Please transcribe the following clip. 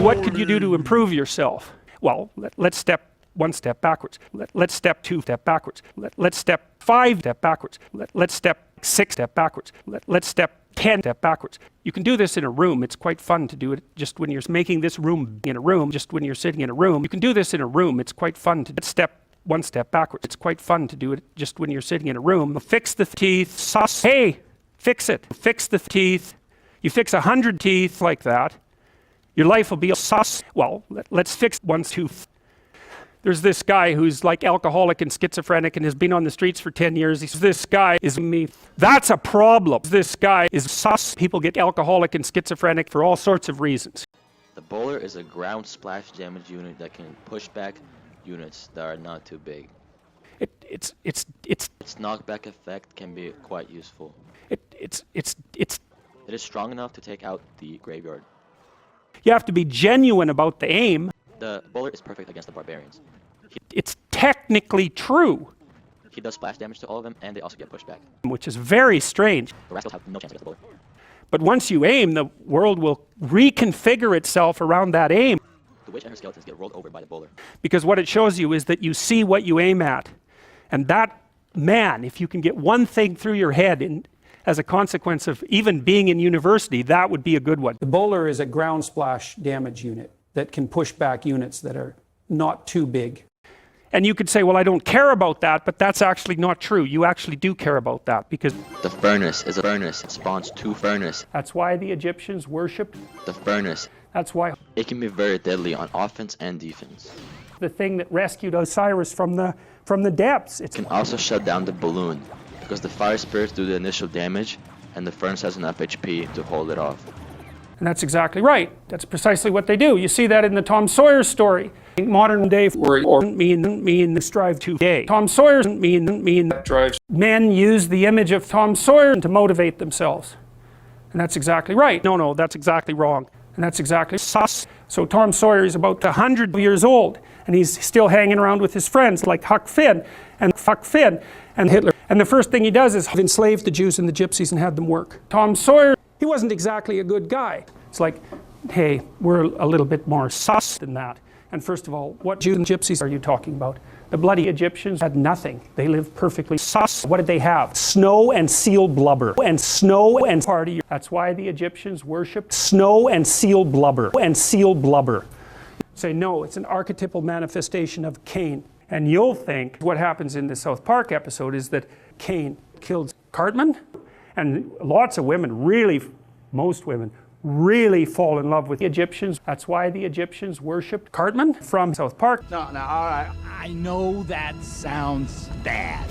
What could you do to improve yourself? Well, let's step one step backwards. Let's step two step backwards. Let's step 5 step backwards. Let's step 6 step backwards. Let's step 10 step backwards. You can do this in a room. It's quite fun to do it just when you're making this room in a room, just when you're sitting in a room. You can do this in a room. It's quite fun to step one step backwards. It's quite fun to do it just when you're sitting in a room. Fix the teeth. Sauce. Hey, fix it. Fix the teeth. You fix 100 teeth like that, your life will be a sauce. Well, let's fix one tooth. There's this guy who's like alcoholic and schizophrenic and has been on the streets for 10 years. He says, this guy is me. That's a problem. This guy is sauce. People get alcoholic and schizophrenic for all sorts of reasons. The bowler is a ground splash damage unit that can push back units that are not too big. Its knockback effect can be quite useful. It is strong enough to take out the graveyard. You have to be genuine about the aim. The bowler is perfect against the barbarians. It's technically true. He does splash damage to all of them, and they also get pushed back. Which is very strange. The rascals have no chance against the bowler. But once you aim, the world will reconfigure itself around that aim. The witch and her skeletons get rolled over by the bowler. Because what it shows you is that you see what you aim at. And that, man, if you can get one thing through your head as a consequence of even being in university, that would be a good one. The bowler is a ground splash damage unit that can push back units that are not too big. And you could say, well, I don't care about that, but that's actually not true. You actually do care about that because the furnace is a furnace. It spawns 2 furnace. That's why the Egyptians worshipped the furnace. That's why it can be very deadly on offense and defense. The thing that rescued Osiris from the depths. It can also shut down the balloon because the fire spirits do the initial damage and the furnace has enough HP to hold it off. And that's exactly right. That's precisely what they do. You see that in the Tom Sawyer story. Modern day mean strive to day. Tom Sawyer mean drives. Men use the image of Tom Sawyer to motivate themselves. And that's exactly right. No, that's exactly wrong. And that's exactly sus. So Tom Sawyer is about 100 years old and he's still hanging around with his friends like Huck Finn and Hitler. And the first thing he does is enslave the Jews and the Gypsies and have them work. Tom Sawyer, he wasn't exactly a good guy. It's like, hey, we're a little bit more sus than that. And first of all, what Jews and Gypsies are you talking about? The bloody Egyptians had nothing. They lived perfectly sus. What did they have? Snow and seal blubber. And snow and party. That's why the Egyptians worshipped snow and seal blubber. And seal blubber. Say, no, it's an archetypal manifestation of Cain. And you'll think what happens in the South Park episode is that Cain killed Cartman. And lots of women, most women, really fall in love with the Egyptians. That's why the Egyptians worshipped Cartman from South Park. No, all right. I know that sounds bad.